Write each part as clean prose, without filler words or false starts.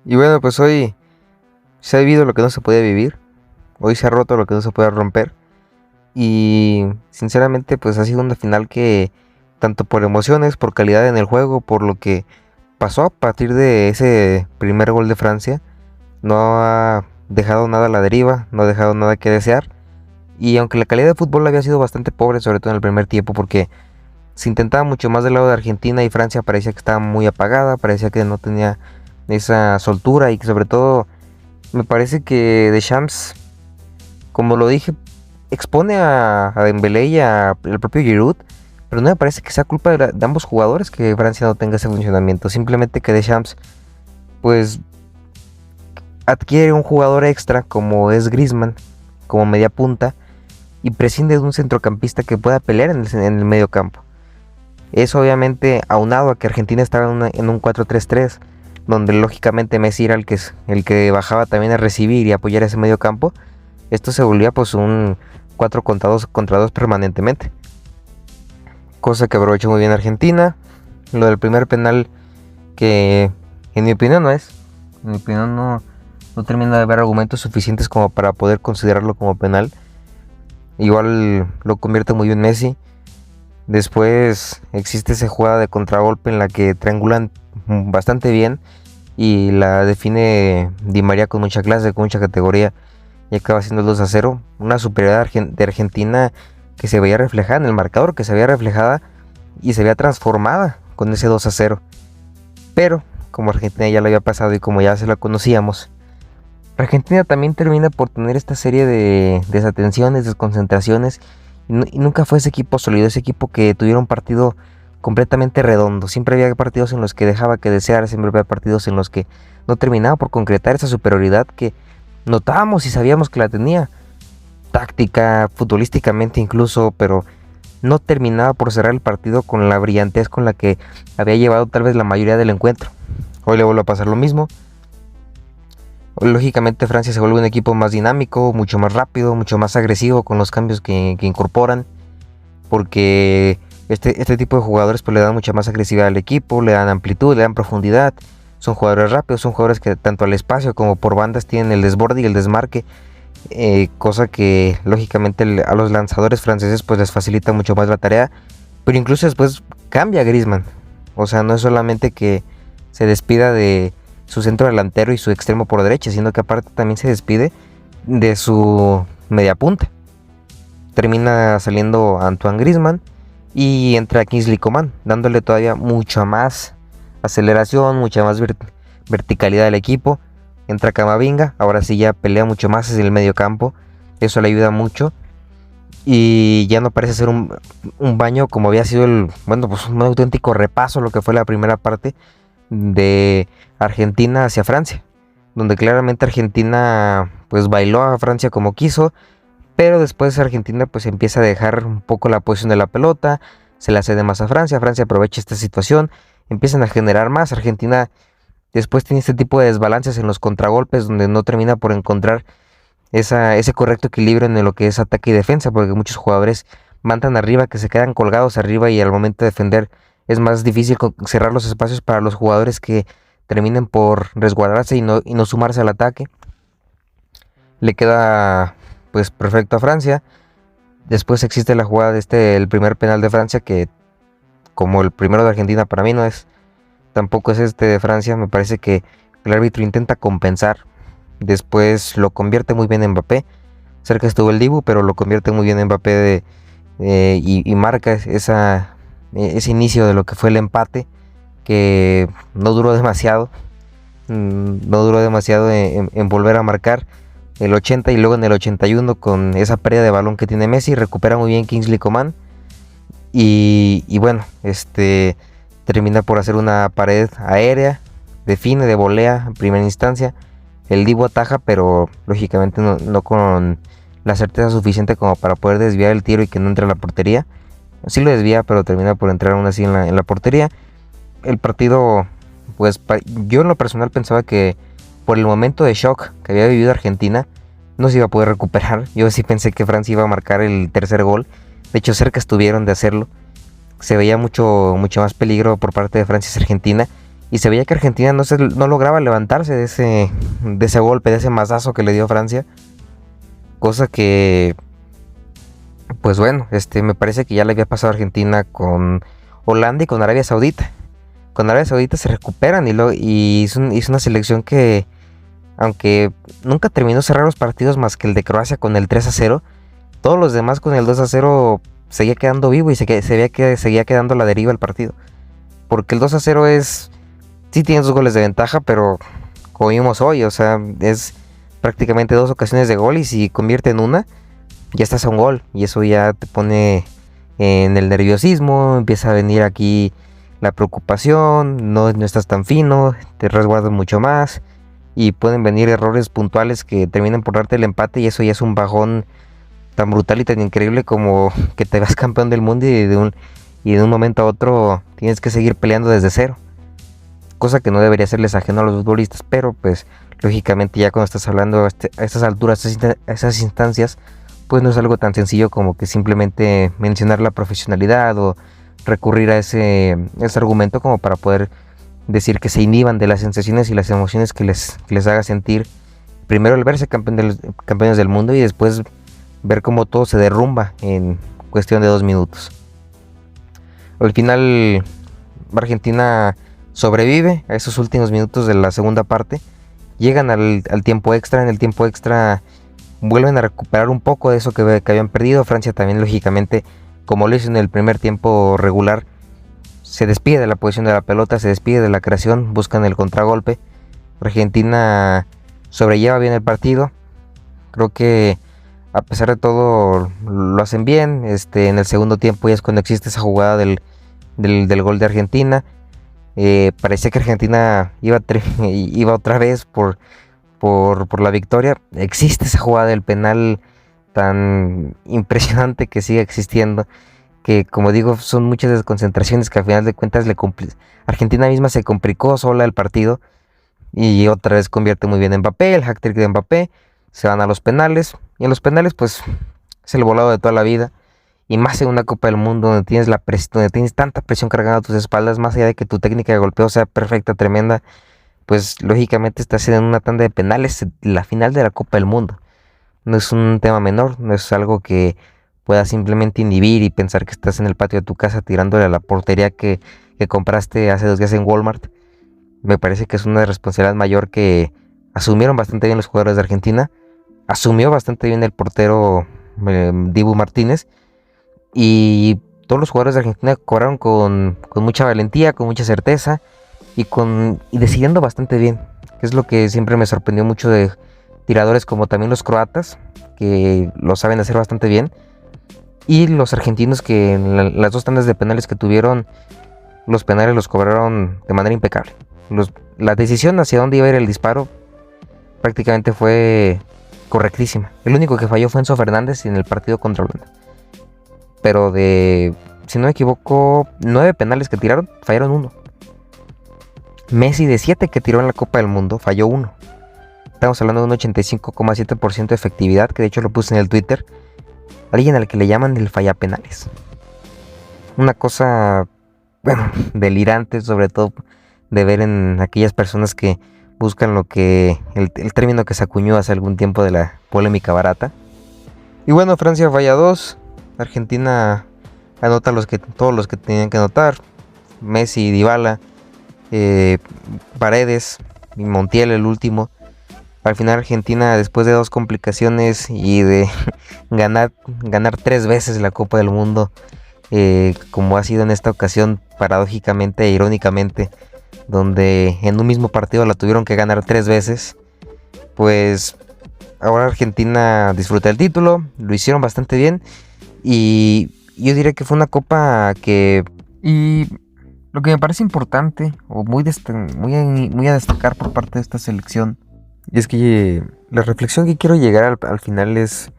Y bueno, pues hoy se ha vivido lo que no se podía vivir. Hoy se ha roto lo que no se puede romper. Y sinceramente, pues ha sido una final que, tanto por emociones, por calidad en el juego, por lo que pasó a partir de ese primer gol de Francia, no ha dejado nada a la deriva, no ha dejado nada que desear. Y aunque la calidad de fútbol había sido bastante pobre, sobre todo en el primer tiempo, porque se intentaba mucho más del lado de Argentina y Francia parecía que estaba muy apagada, parecía que no tenía esa soltura y que sobre todo me parece que Deschamps, como lo dije, expone a Dembélé y al propio Giroud, pero no me parece que sea culpa de ambos jugadores que Francia no tenga ese funcionamiento. Simplemente que Deschamps, pues, adquiere un jugador extra como es Griezmann, como media punta, y prescinde de un centrocampista que pueda pelear en el medio campo. Eso obviamente aunado a que Argentina estaba en un 4-3-3, donde lógicamente Messi era el que bajaba también a recibir y apoyar ese medio campo. Esto se volvía pues un 4 contra 2 permanentemente. Cosa que aprovechó muy bien Argentina. Lo del primer penal que en mi opinión no es. En mi opinión no termina de haber argumentos suficientes como para poder considerarlo como penal. Igual lo convierte muy bien Messi. Después existe esa jugada de contragolpe en la que triangulan bastante bien y la define Di María con mucha clase, con mucha categoría y acaba siendo el 2-0. Una superioridad de Argentina que se veía reflejada en el marcador, que se veía reflejada y se veía transformada con ese 2-0. Pero como Argentina ya lo había pasado y como ya se la conocíamos, Argentina también termina por tener esta serie de desatenciones, desconcentraciones y nunca fue ese equipo sólido, ese equipo que tuviera un partido completamente redondo. Siempre había partidos en los que dejaba que desear, siempre había partidos en los que no terminaba por concretar esa superioridad que notábamos y sabíamos que la tenía, táctica, futbolísticamente incluso, pero no terminaba por cerrar el partido con la brillantez con la que había llevado tal vez la mayoría del encuentro. Hoy le vuelve a pasar lo mismo. Lógicamente Francia se vuelve un equipo más dinámico, mucho más rápido, mucho más agresivo con los cambios que incorporan, porque este tipo de jugadores pues le dan mucha más agresividad al equipo, le dan amplitud, le dan profundidad. Son jugadores rápidos, son jugadores que tanto al espacio como por bandas tienen el desborde y el desmarque, cosa que lógicamente a los lanzadores franceses pues les facilita mucho más la tarea. Pero incluso después cambia Griezmann, o sea, no es solamente que se despida de su centro delantero y su extremo por derecha, sino que aparte también se despide de su media punta. Termina saliendo Antoine Griezmann y entra Kingsley Coman, dándole todavía mucha más aceleración, mucha más verticalidad al equipo. Entra Camavinga, ahora sí ya pelea mucho más desde el medio campo, eso le ayuda mucho y ya no parece ser un baño como había sido pues un auténtico repaso lo que fue la primera parte de Argentina hacia Francia, donde claramente Argentina pues bailó a Francia como quiso, pero después Argentina pues empieza a dejar un poco la posición de la pelota, se la cede más a Francia, Francia aprovecha esta situación, empiezan a generar más, Argentina después tiene este tipo de desbalances en los contragolpes donde no termina por encontrar ese correcto equilibrio en lo que es ataque y defensa, porque muchos jugadores van tan arriba que se quedan colgados arriba y al momento de defender es más difícil cerrar los espacios para los jugadores que terminen por resguardarse y no sumarse al ataque. Le queda pues perfecto a Francia. Después existe la jugada de el primer penal de Francia, que como el primero de Argentina para mí no es, tampoco es este de Francia. Me parece que el árbitro intenta compensar. Después lo convierte muy bien en Mbappé. Cerca estuvo el Dibu, pero lo convierte muy bien en Mbappé y marca ese inicio de lo que fue el empate, que no duró demasiado. No duró demasiado en volver a marcar el 80 y luego en el 81 con esa pérdida de balón que tiene Messi, recupera muy bien Kingsley Coman y bueno, termina por hacer una pared aérea, define de volea en primera instancia, el Dibu ataja, pero lógicamente no con la certeza suficiente como para poder desviar el tiro y que no entre a la portería. Sí lo desvía, pero termina por entrar aún así en la portería. El partido, pues yo en lo personal pensaba que por el momento de shock que había vivido Argentina, no se iba a poder recuperar. Yo sí pensé que Francia iba a marcar el tercer gol. De hecho, cerca estuvieron de hacerlo. Se veía mucho más peligro por parte de Francia y Argentina. Y se veía que Argentina no lograba levantarse de ese golpe, de ese mazazo que le dio Francia. Cosa que, pues bueno, me parece que ya le había pasado a Argentina con Holanda y con Arabia Saudita. Con Arabia Saudita se recuperan y hizo una selección que, aunque nunca terminó cerrar los partidos más que el de Croacia con el 3-0, todos los demás con el 2-0 seguía quedando vivo y seguía quedando a la deriva el partido. Porque el 2-0 sí tiene 2 goles de ventaja, pero como vimos hoy, o sea, es prácticamente 2 ocasiones de gol y si convierte en una, ya estás a un gol. Y eso ya te pone en el nerviosismo, empieza a venir aquí la preocupación, no estás tan fino, te resguardas mucho más y pueden venir errores puntuales que terminan por darte el empate y eso ya es un bajón tan brutal y tan increíble como que te vas campeón del mundo y de un momento a otro tienes que seguir peleando desde cero. Cosa que no debería serles ajeno a los futbolistas, pero pues lógicamente ya cuando estás hablando a estas alturas, a esas instancias, pues no es algo tan sencillo como que simplemente mencionar la profesionalidad o recurrir a ese argumento como para poder decir que se inhiban de las sensaciones y las emociones que les haga sentir primero el verse campeones del mundo y después ver cómo todo se derrumba en cuestión de 2 minutos. Al final Argentina sobrevive a esos últimos minutos de la segunda parte, llegan al tiempo extra. En el tiempo extra vuelven a recuperar un poco de eso que habían perdido. Francia también, lógicamente, como lo hizo en el primer tiempo regular, se despide de la posición de la pelota, se despide de la creación, buscan el contragolpe. Argentina sobrelleva bien el partido. Creo que a pesar de todo lo hacen bien. En el segundo tiempo ya es cuando existe esa jugada del gol de Argentina. Parecía que Argentina iba otra vez por la victoria. Existe esa jugada del penal tan impresionante que sigue existiendo, que como digo son muchas desconcentraciones que al final de cuentas Argentina misma se complicó sola el partido y otra vez convierte muy bien Mbappé, el hat-trick de Mbappé. Se van a los penales y en los penales pues es el volado de toda la vida. Y más en una Copa del Mundo donde tienes tanta presión cargada a tus espaldas, más allá de que tu técnica de golpeo sea perfecta, tremenda, pues lógicamente estás en una tanda de penales, la final de la Copa del Mundo. No es un tema menor, no es algo que puedas simplemente inhibir y pensar que estás en el patio de tu casa tirándole a la portería que compraste hace 2 días en Walmart. Me parece que es una responsabilidad mayor que asumieron bastante bien los jugadores de Argentina, asumió bastante bien el portero Dibu Martínez. Y todos los jugadores de Argentina cobraron con mucha valentía, con mucha certeza y decidiendo bastante bien, que es lo que siempre me sorprendió mucho de tiradores como también los croatas, que lo saben hacer bastante bien, y los argentinos que en las 2 tandas de penales que tuvieron, los penales los cobraron de manera impecable. La decisión hacia dónde iba a ir el disparo prácticamente fue correctísima. El único que falló fue Enzo Fernández en el partido contra Holanda. Pero si no me equivoco, 9 penales que tiraron, fallaron 1. Messi de 7 que tiró en la Copa del Mundo, falló 1. Estamos hablando de un 85,7% de efectividad, que de hecho lo puse en el Twitter. Alguien al que le llaman el fallapenales. Una cosa, bueno, delirante, sobre todo de ver en aquellas personas que buscan el término que se acuñó hace algún tiempo de la polémica barata. Y bueno, Francia falla 2. Argentina anota todos los que tenían que anotar. Messi, Dybala, Paredes y Montiel el último. Al final Argentina, después de 2 complicaciones y de ganar 3 veces la Copa del Mundo, como ha sido en esta ocasión paradójicamente e irónicamente, donde en un mismo partido la tuvieron que ganar 3 veces, pues ahora Argentina disfruta el título, lo hicieron bastante bien. Y yo diría que fue una copa y lo que me parece importante o muy a destacar por parte de esta selección, y es que la reflexión que quiero llegar al final es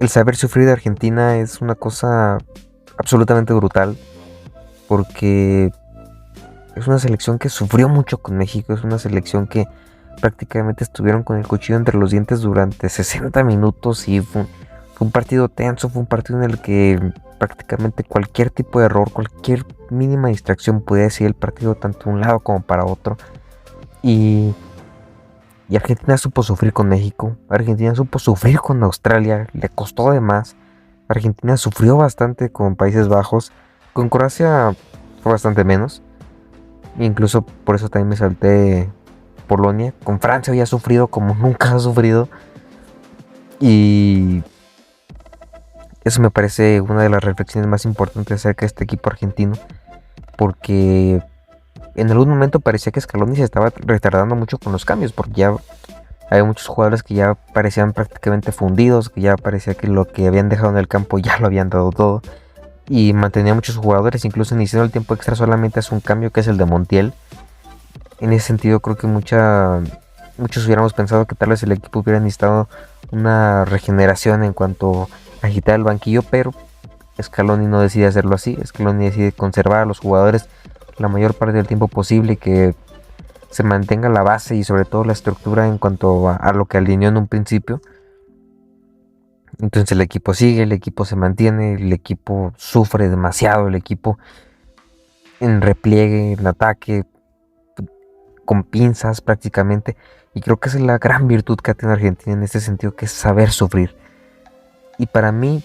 el saber sufrir de Argentina. Es una cosa absolutamente brutal, porque es una selección que sufrió mucho con México, es una selección que prácticamente estuvieron con el cuchillo entre los dientes durante 60 minutos y fue Fue un partido tenso, fue un partido en el que prácticamente cualquier tipo de error, cualquier mínima distracción podía decidir el partido tanto de un lado como para otro. Y Argentina supo sufrir con México, Argentina supo sufrir con Australia, le costó de más. Argentina sufrió bastante con Países Bajos, con Croacia fue bastante menos. Incluso por eso también me salté Polonia. Con Francia había sufrido como nunca ha sufrido. Y eso me parece una de las reflexiones más importantes acerca de este equipo argentino. Porque en algún momento parecía que Scaloni se estaba retardando mucho con los cambios. Porque ya había muchos jugadores que ya parecían prácticamente fundidos. Que ya parecía que lo que habían dejado en el campo ya lo habían dado todo. Y mantenía muchos jugadores. Incluso iniciando el tiempo extra solamente hace un cambio que es el de Montiel. En ese sentido creo que muchos hubiéramos pensado que tal vez el equipo hubiera necesitado una regeneración en cuanto a agitar el banquillo, pero Scaloni no decide hacerlo así. Scaloni decide conservar a los jugadores la mayor parte del tiempo posible, que se mantenga la base y sobre todo la estructura en cuanto a lo que alineó en un principio. Entonces el equipo sigue, el equipo se mantiene, el equipo sufre demasiado, el equipo en repliegue, en ataque, con pinzas prácticamente. Y creo que esa es la gran virtud que tiene Argentina en este sentido, que es saber sufrir. Y para mí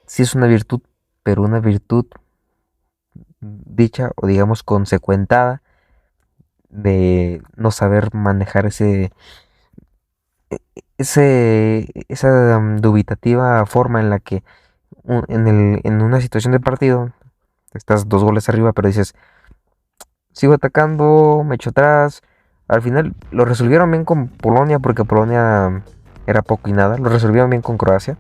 sí es una virtud, pero una virtud dicha o digamos consecuentada de no saber manejar esa dubitativa forma en la que en una situación de partido estás 2 goles arriba, pero dices, sigo atacando, me echo atrás. Al final lo resolvieron bien con Polonia, porque Polonia era poco y nada. Lo resolvieron bien con Croacia.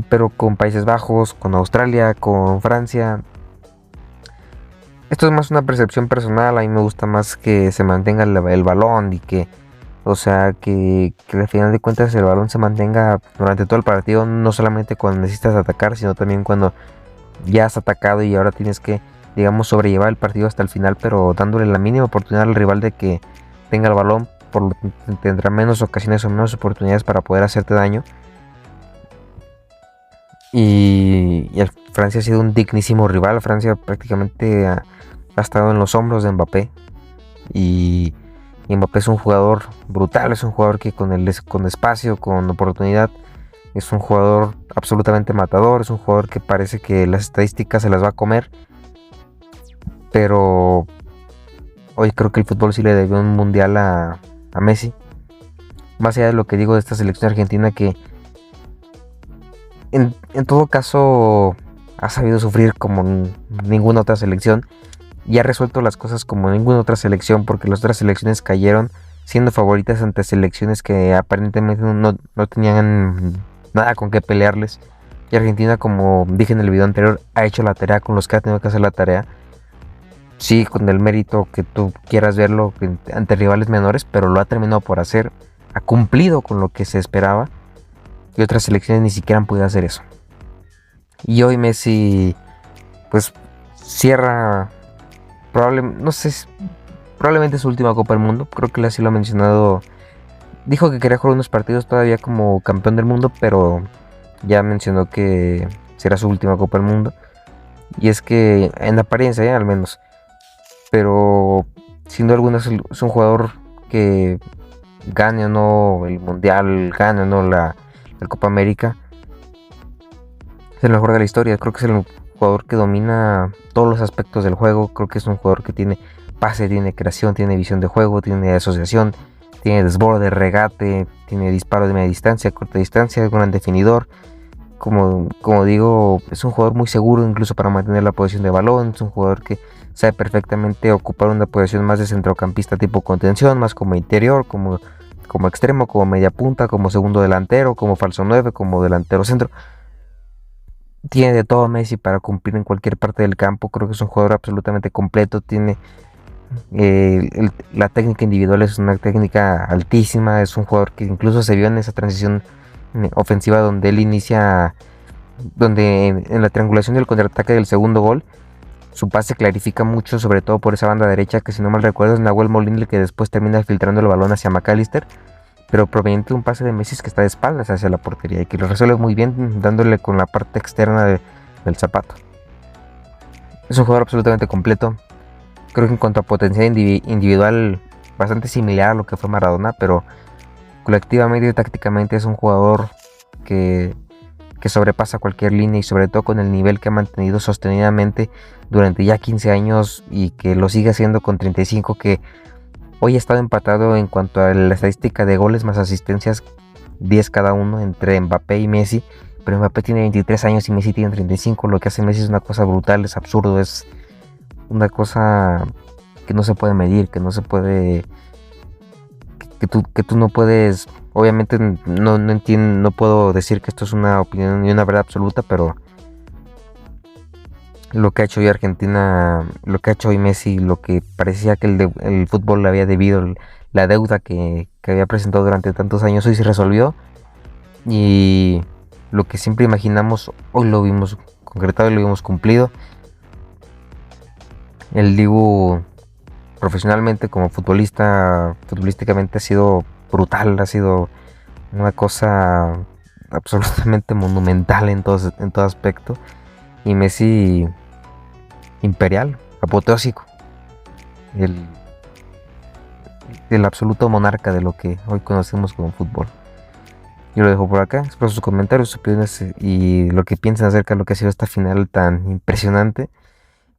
Pero con Países Bajos, con Australia, con Francia, esto es más una percepción personal. A mí me gusta más que se mantenga el balón y que, o sea, que al final de cuentas el balón se mantenga durante todo el partido. No solamente cuando necesitas atacar, sino también cuando ya has atacado y ahora tienes que, digamos, sobrellevar el partido hasta el final, pero dándole la mínima oportunidad al rival de que tenga el balón, por lo que tendrá menos ocasiones o menos oportunidades para poder hacerte daño. Y Francia ha sido un dignísimo rival. Francia prácticamente ha estado en los hombros de Mbappé. Y Mbappé es un jugador brutal, es un jugador que con espacio, con oportunidad, es un jugador absolutamente matador, es un jugador que parece que las estadísticas se las va a comer. Pero hoy creo que el fútbol sí le debió un mundial a Messi. Más allá de lo que digo de esta selección argentina, que en todo caso ha sabido sufrir como ninguna otra selección y ha resuelto las cosas como ninguna otra selección, porque las otras selecciones cayeron siendo favoritas ante selecciones que aparentemente no tenían nada con qué pelearles. Y Argentina, como dije en el video anterior, ha hecho la tarea con los que ha tenido que hacer la tarea. Sí, con el mérito que tú quieras verlo ante rivales menores, pero lo ha terminado por hacer, ha cumplido con lo que se esperaba. Y otras selecciones ni siquiera han podido hacer eso. Y hoy Messi pues cierra probablemente su última Copa del Mundo. Creo que así lo ha mencionado. Dijo que quería jugar unos partidos todavía como campeón del mundo, pero ya mencionó que será su última Copa del Mundo. Y es que en apariencia, al menos. Pero sin duda alguna es un jugador que gane o no el Mundial, gane o no la Copa América, es el mejor de la historia. Creo que es el jugador que domina todos los aspectos del juego. Creo que es un jugador que tiene pase, tiene creación, tiene visión de juego, tiene asociación, tiene desborde, regate, tiene disparo de media distancia, corta distancia, es un gran definidor. Como digo, es un jugador muy seguro incluso para mantener la posición de balón. Es un jugador que sabe perfectamente ocupar una posición más de centrocampista tipo contención, más como interior, como extremo, como media punta, como segundo delantero, como falso 9, como delantero centro. Tiene de todo Messi para cumplir en cualquier parte del campo. Creo que es un jugador absolutamente completo. Tiene la técnica individual, es una técnica altísima. Es un jugador que incluso se vio en esa transición ofensiva donde él inicia, donde en la triangulación del contraataque del segundo gol, su pase clarifica mucho, sobre todo por esa banda derecha, que si no mal recuerdo es Nahuel Molina el que después termina filtrando el balón hacia McAllister. pero proveniente de un pase de Messi que está de espaldas hacia la portería y que lo resuelve muy bien dándole con la parte externa del zapato. Es un jugador absolutamente completo. Creo que en cuanto a potencial individual bastante similar a lo que fue Maradona, pero colectivamente y tácticamente es un jugador que sobrepasa cualquier línea y sobre todo con el nivel que ha mantenido sostenidamente durante ya 15 años y que lo sigue haciendo con 35, que hoy ha estado empatado en cuanto a la estadística de goles más asistencias, 10 cada uno entre Mbappé y Messi, pero Mbappé tiene 23 años y Messi tiene 35, lo que hace Messi es una cosa brutal, es absurdo, es una cosa que no se puede medir, que no se puede, que tú no puedes, obviamente no entiendo, no puedo decir que esto es una opinión ni una verdad absoluta, pero lo que ha hecho hoy Argentina, lo que ha hecho hoy Messi, lo que parecía que el fútbol le había debido, la deuda que había presentado durante tantos años, hoy se resolvió y lo que siempre imaginamos, hoy lo vimos concretado y lo vimos cumplido. El Dibu profesionalmente como futbolista, futbolísticamente ha sido brutal, ha sido una cosa absolutamente monumental en todo aspecto. Y Messi imperial, apoteósico, el, el absoluto monarca de lo que hoy conocemos como fútbol. Yo lo dejo por acá, espero sus comentarios, sus opiniones y lo que piensan acerca de lo que ha sido esta final tan impresionante.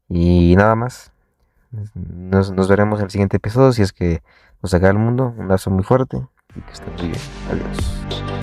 Y nada más, nos veremos en el siguiente episodio si es que nos acaba el mundo. Un abrazo muy fuerte y que estén muy bien. Adiós.